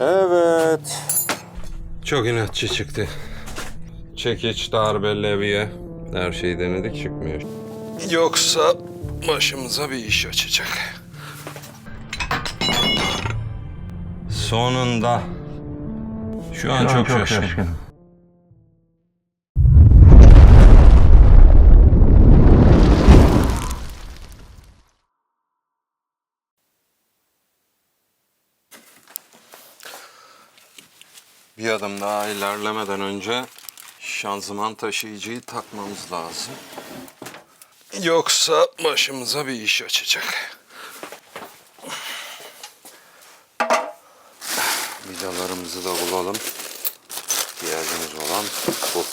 Evet. Çok inatçı çıktı. Çekiç, darbe, levye. Her şeyi denedik, çıkmıyor. Yoksa başımıza bir iş açacak. Sonunda. Şu an çok şaşkınım. Bir adım daha ilerlemeden önce şanzıman taşıyıcıyı takmamız lazım. Yoksa başımıza bir iş açacak. Vidalarımızı da bulalım. İhtiyacımız olan bu.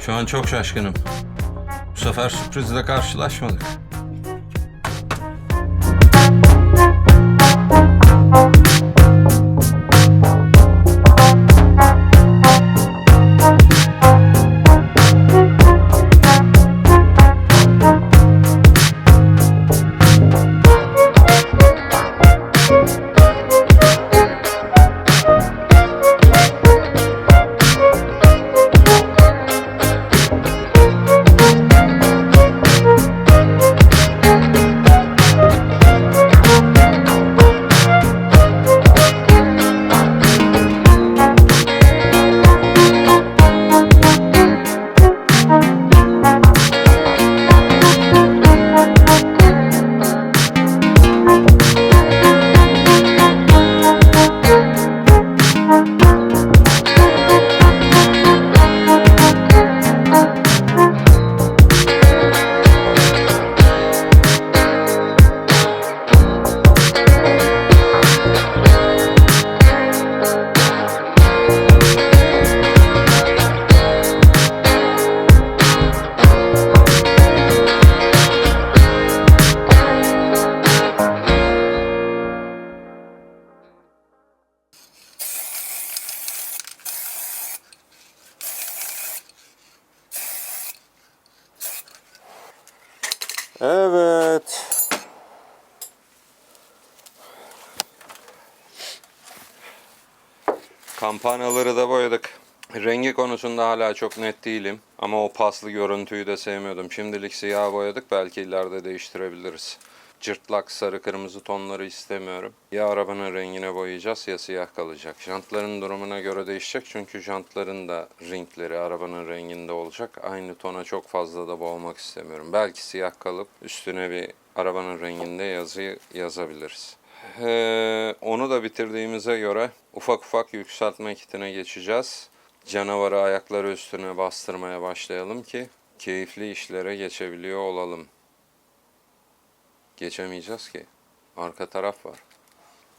Şu an çok şaşkınım. Bu sefer sürprizle karşılaşmadık. Evet. Kampanaları da boyadık. Rengi konusunda hala çok net değilim. Ama o paslı görüntüyü de sevmiyordum. Şimdilik siyah boyadık. Belki ileride değiştirebiliriz. Cırtlak, sarı, kırmızı tonları istemiyorum. Ya arabanın rengine boyayacağız ya siyah kalacak. Jantların durumuna göre değişecek. Çünkü jantların da renkleri arabanın renginde olacak. Aynı tona çok fazla da boğmak istemiyorum. Belki siyah kalıp üstüne bir arabanın renginde yazıyı yazabiliriz. Onu da bitirdiğimize göre ufak ufak yükseltme kitine geçeceğiz. Canavarı ayakları üstüne bastırmaya başlayalım ki keyifli işlere geçebiliyor olalım. Geçemeyeceğiz ki. Arka taraf var.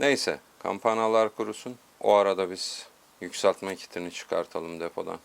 Neyse, kampanalar kurusun. O arada biz yükseltme kitini çıkartalım depodan.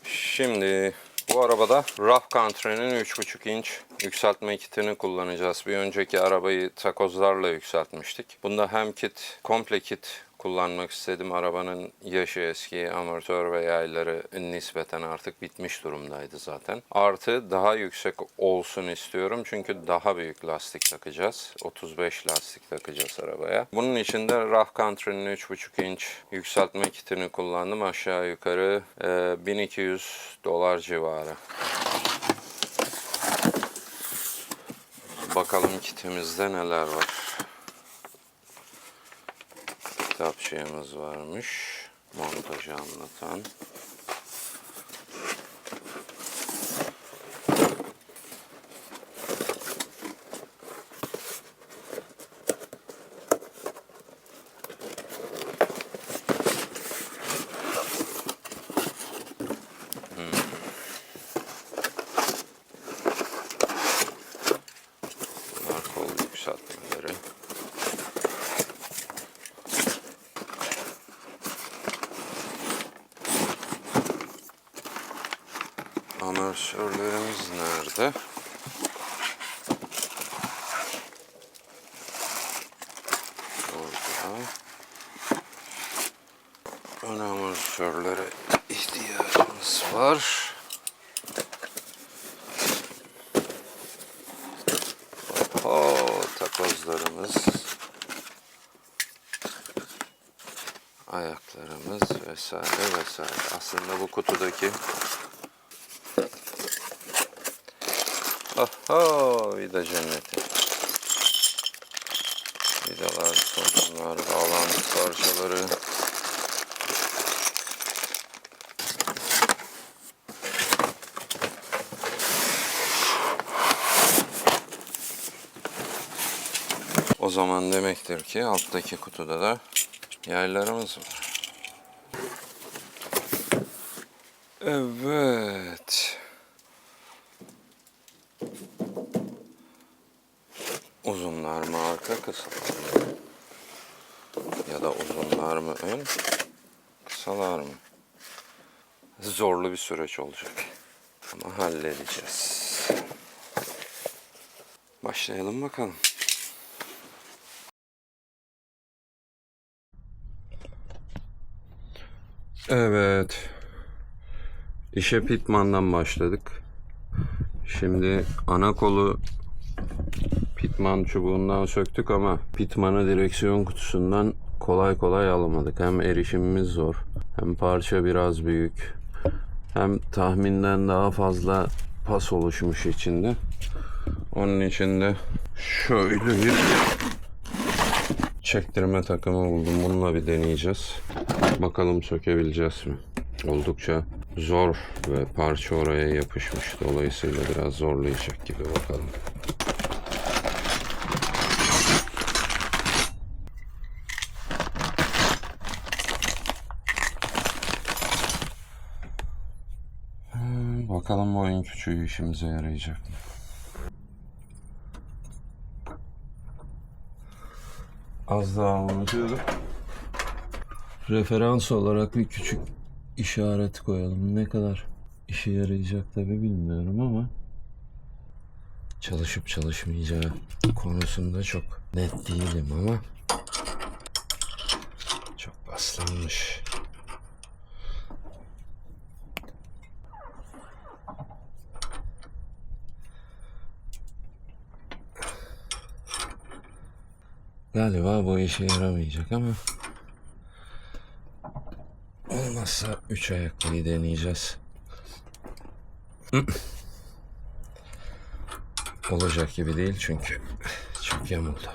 Şimdi bu arabada Rough Country'nin 3,5 inç yükseltme kitini kullanacağız. Bir önceki arabayı takozlarla yükseltmiştik. Bunda hem kit, komple kit kullanmak istedim. Arabanın yaşı eski, amortör ve yayları nispeten artık bitmiş durumdaydı zaten. Artı daha yüksek olsun istiyorum çünkü daha büyük lastik takacağız. 35 lastik takacağız arabaya. Bunun için de Rough Country'nin 3,5 inç yükseltme kitini kullandım. Aşağı yukarı $1200 civarı. Bakalım kitimizde neler var. Kitapçığımız varmış. Montajı anlatan. Bunlar kol yükseltmeleri. Amortisörlerimiz nerede? Orada. Ön amortisörlere ihtiyacımız var. Takozlarımız, ayaklarımız vesaire vesaire. Aslında bu kutudaki vida cenneti. Vidalar, sorunlar, bağlantı parçaları. O zaman demektir ki alttaki kutuda da yaylarımız var. Evet. Uzunlar mı arka, kısalar mı? Ya da uzunlar mı ön, kısalar mı? Zorlu bir süreç olacak. Ama halledeceğiz. Başlayalım bakalım. Evet. İşe Pitman'dan başladık. Şimdi ana kolu Pitman çubuğundan söktük ama Pitman'ı direksiyon kutusundan kolay kolay alamadık. Hem erişimimiz zor, hem parça biraz büyük, hem tahminden daha fazla pas oluşmuş içinde. Onun için de şöyle bir çektirme takımı buldum. Bununla bir deneyeceğiz. Bakalım sökebileceğiz mi? Oldukça zor ve parça oraya yapışmış. Dolayısıyla biraz zorlayacak gibi, bakalım. Bakalım bu oyun küçüğü işimize yarayacak mı? Az daha unutuyorduk. Referans olarak bir küçük işaret koyalım. Ne kadar işe yarayacak tabi bilmiyorum ama çalışıp çalışmayacağı konusunda çok net değilim ama çok paslanmış. Galiba bu işe yaramayacak ama olmazsa 3 ayaklıyı deneyeceğiz. Olacak gibi değil çünkü çok yamuldu.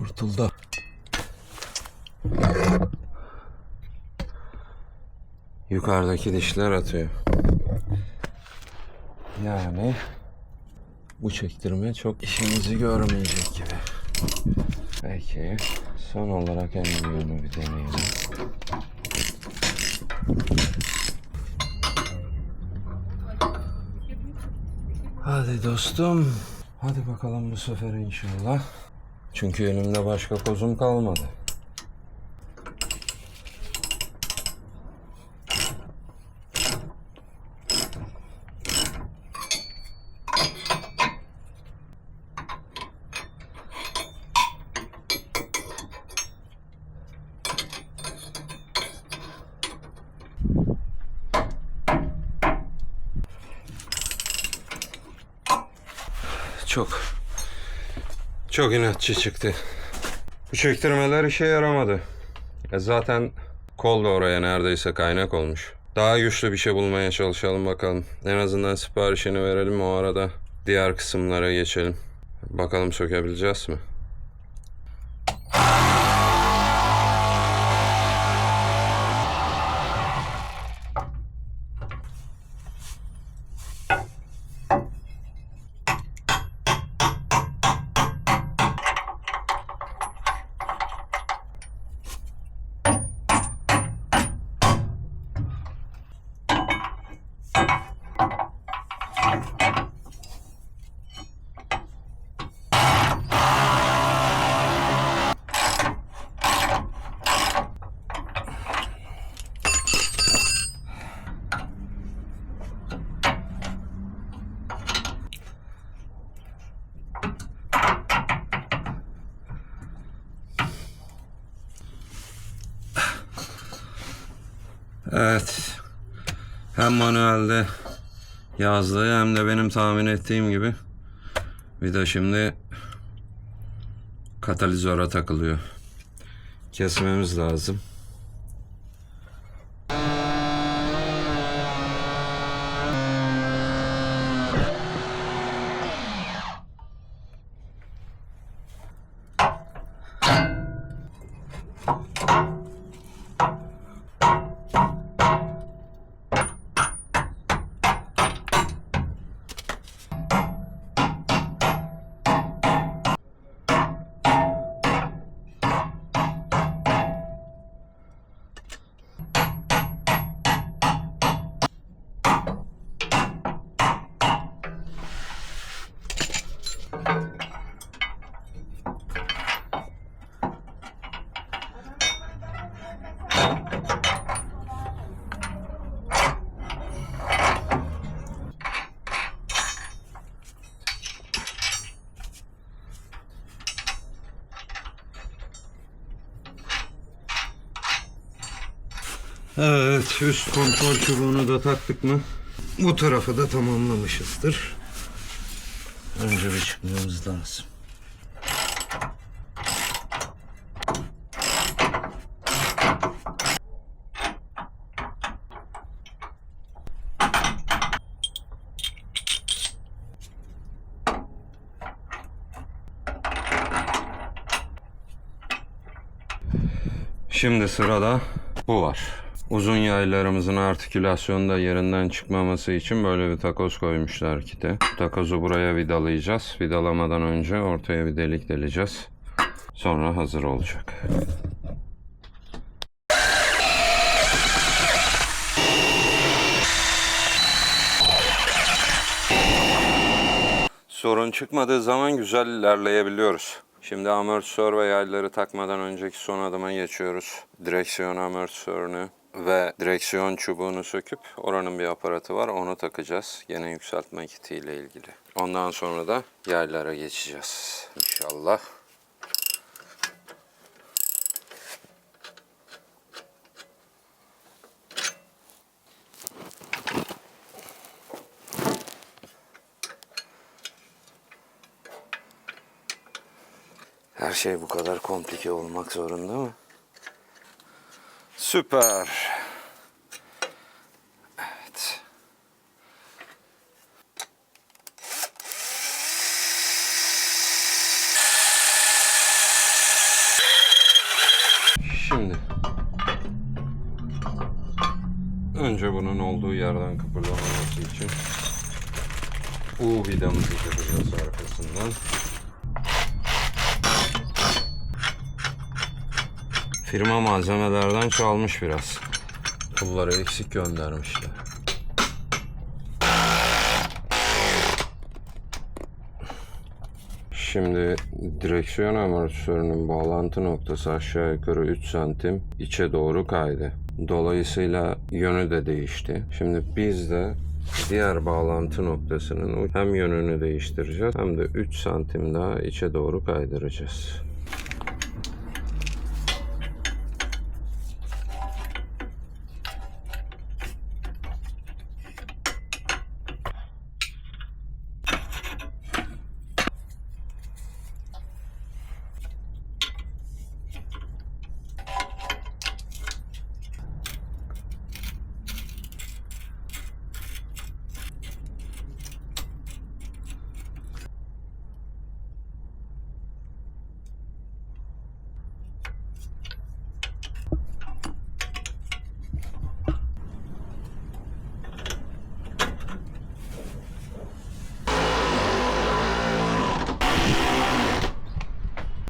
kurtuldu. Yukarıdaki dişler atıyor. Yani bu çektirme çok işimizi görmeyecek gibi. Peki son olarak en büyüğünü bir deneyelim. Hadi dostum. Hadi bakalım bu sefer inşallah. Çünkü elimde başka kozum kalmadı. Çok inatçı çıktı. Bu çektirmeler işe yaramadı. Zaten kol da oraya neredeyse kaynak olmuş. Daha güçlü bir şey bulmaya çalışalım bakalım. En azından siparişini verelim, o arada diğer kısımlara geçelim. Bakalım sökebileceğiz mi? Evet. Hem manuelde yazdığı hem de benim tahmin ettiğim gibi bir de şimdi katalizöre takılıyor. Kesmemiz lazım. Evet, üst kontrol çubuğunu da taktık mı bu tarafı da tamamlamışızdır. Önce bir çıkmamız lazım. Şimdi sırada bu var. Uzun yaylarımızın artikülasyonda yerinden çıkmaması için böyle bir takoz koymuşlar kite. Takozu buraya vidalayacağız. Vidalamadan önce ortaya bir delik deleceğiz. Sonra hazır olacak. Sorun çıkmadığı zaman güzel ilerleyebiliyoruz. Şimdi amortisör ve yayları takmadan önceki son adıma geçiyoruz. Direksiyon amortisörünü ve direksiyon çubuğunu söküp oranın bir aparatı var, onu takacağız. Gene yükseltme kitiyle ilgili. Ondan sonra da yaylara geçeceğiz İnşallah. Her şey bu kadar komplike olmak zorunda mı? Süper. Evet. Önce bunun olduğu yerden kıpırdamaması için U vidamızı takacağız arkasından. Firma malzemelerden çalmış biraz. Pulları eksik göndermişler. Şimdi direksiyon amortisörünün bağlantı noktası aşağı yukarı 3 santim içe doğru kaydı. Dolayısıyla yönü de değişti. Şimdi biz de diğer bağlantı noktasının hem yönünü değiştireceğiz hem de 3 santim daha içe doğru kaydıracağız.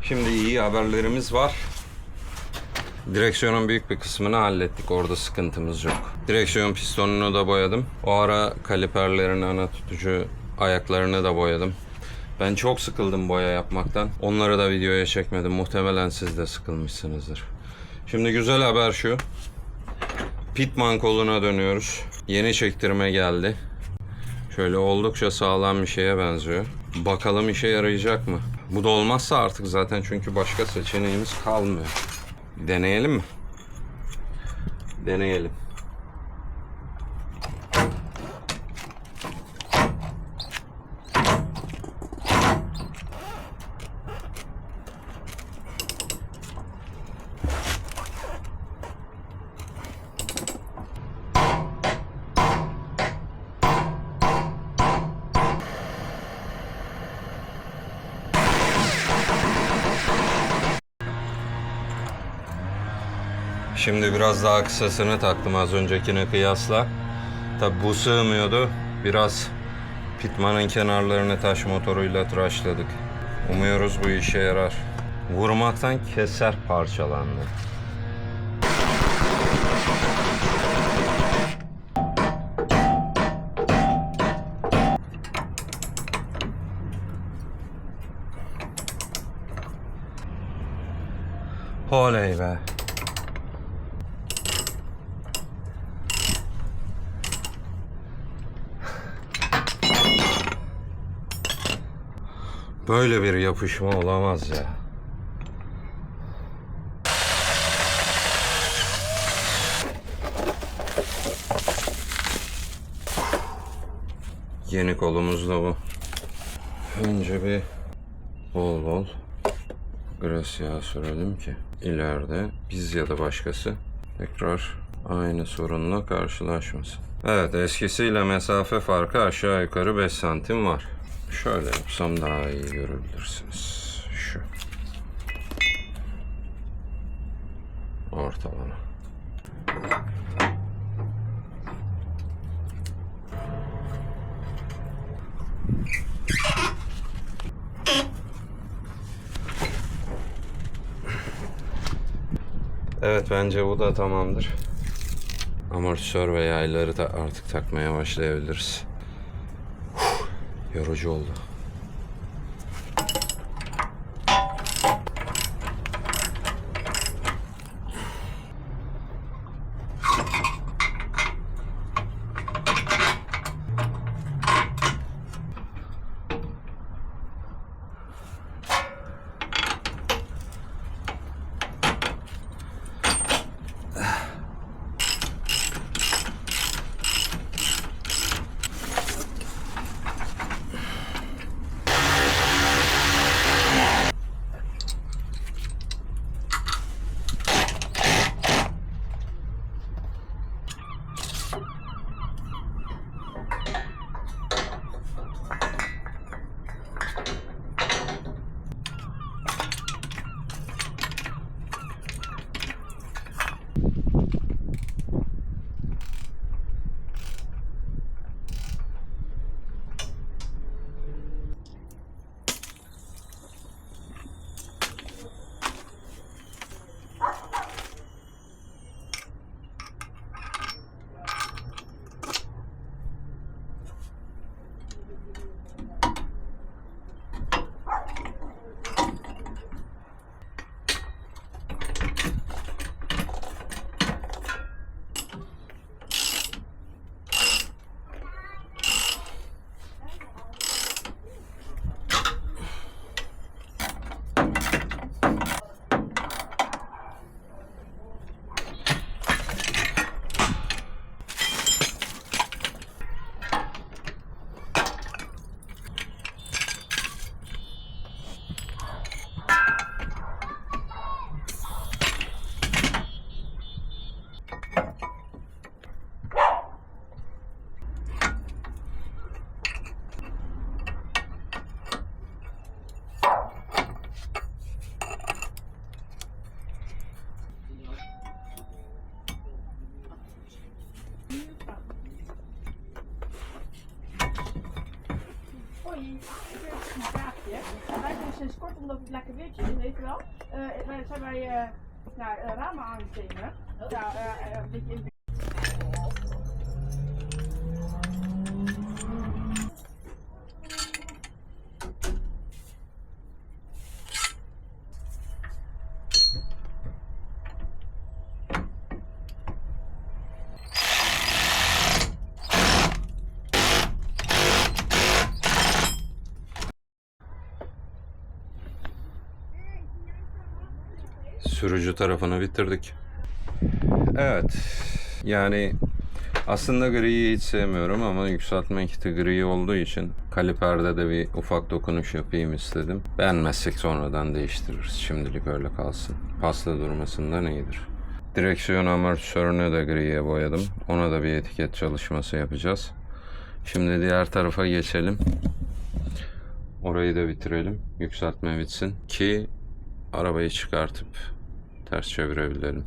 Şimdi iyi haberlerimiz var. Direksiyonun büyük bir kısmını hallettik. Orada sıkıntımız yok. Direksiyon pistonunu da boyadım. O ara kaliperlerin ana tutucu ayaklarını da boyadım. Ben çok sıkıldım boya yapmaktan. Onları da videoya çekmedim. Muhtemelen siz de sıkılmışsınızdır. Şimdi güzel haber şu. Pitman koluna dönüyoruz. Yeni çektirme geldi. Şöyle oldukça sağlam bir şeye benziyor. Bakalım işe yarayacak mı? Bu da olmazsa artık zaten çünkü başka seçeneğimiz kalmıyor. Deneyelim mi? Deneyelim. Şimdi biraz daha kısasını taktım az öncekine kıyasla. Tabi bu sığmıyordu. Biraz Pitman'ın kenarlarını taş motoruyla tıraşladık. Umuyoruz bu işe yarar. Vurmaktan keser parçalandı. Oley be. Böyle bir yapışma olamaz ya. Yeni kolumuz da bu. Önce bir bol bol gres yağı sürelim ki ileride biz ya da başkası tekrar aynı sorunla karşılaşmasın. Evet, eskisiyle mesafe farkı aşağı yukarı 5 santim var. Şöyle yapsam daha iyi görebilirsiniz. Şu. Ortalama. Evet, bence bu da tamamdır. Amortisör ve yayları da artık takmaya başlayabiliriz. Yorucu oldu. je. En wij zijn sinds kort, omdat het lekker weertje is, weet je wel, zijn wij ramen aan het dingen. Ja, een beetje in. Sürücü tarafını bitirdik. Evet. Yani aslında griyi hiç sevmiyorum ama yükseltme kiti gri olduğu için kaliperde de bir ufak dokunuş yapayım istedim. Beğenmezsek sonradan değiştiririz. Şimdilik öyle kalsın. Paslı durmasından iyidir. Direksiyon amortisörünü de griye boyadım. Ona da bir etiket çalışması yapacağız. Şimdi diğer tarafa geçelim. Orayı da bitirelim. Yükseltme bitsin ki arabayı çıkartıp ters çevirebilirim.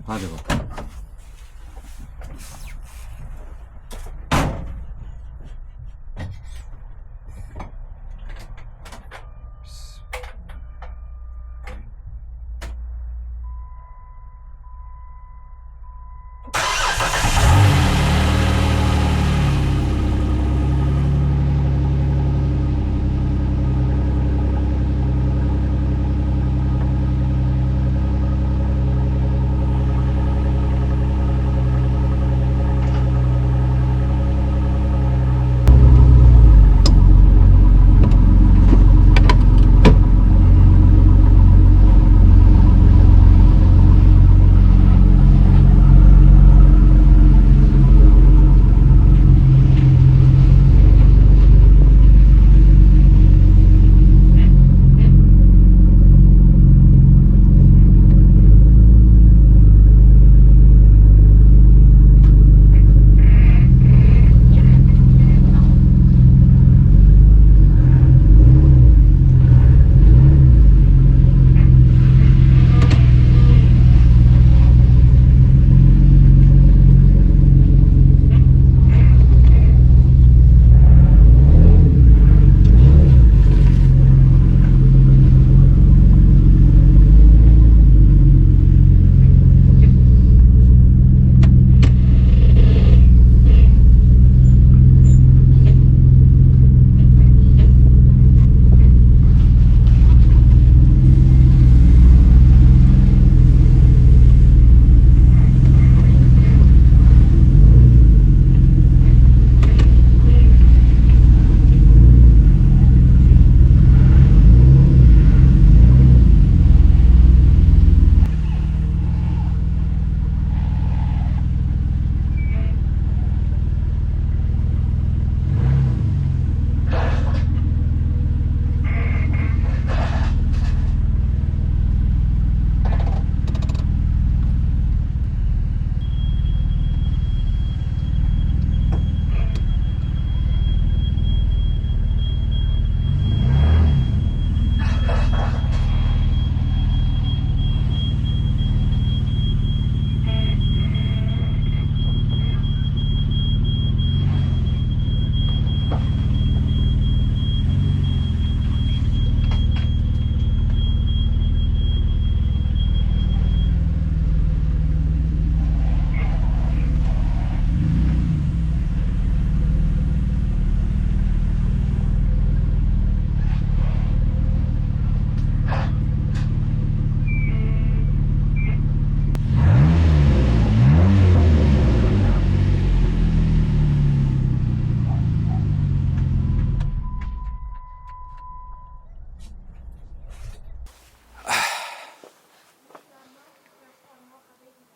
Hadi bakalım.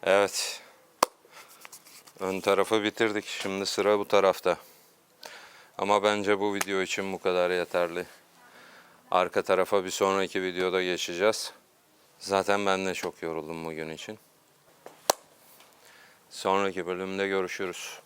Evet. Ön tarafı bitirdik. Şimdi sıra bu tarafta. Ama bence bu video için bu kadar yeterli. Arka tarafa bir sonraki videoda geçeceğiz. Zaten ben de çok yoruldum bugün için. Sonraki bölümde görüşürüz.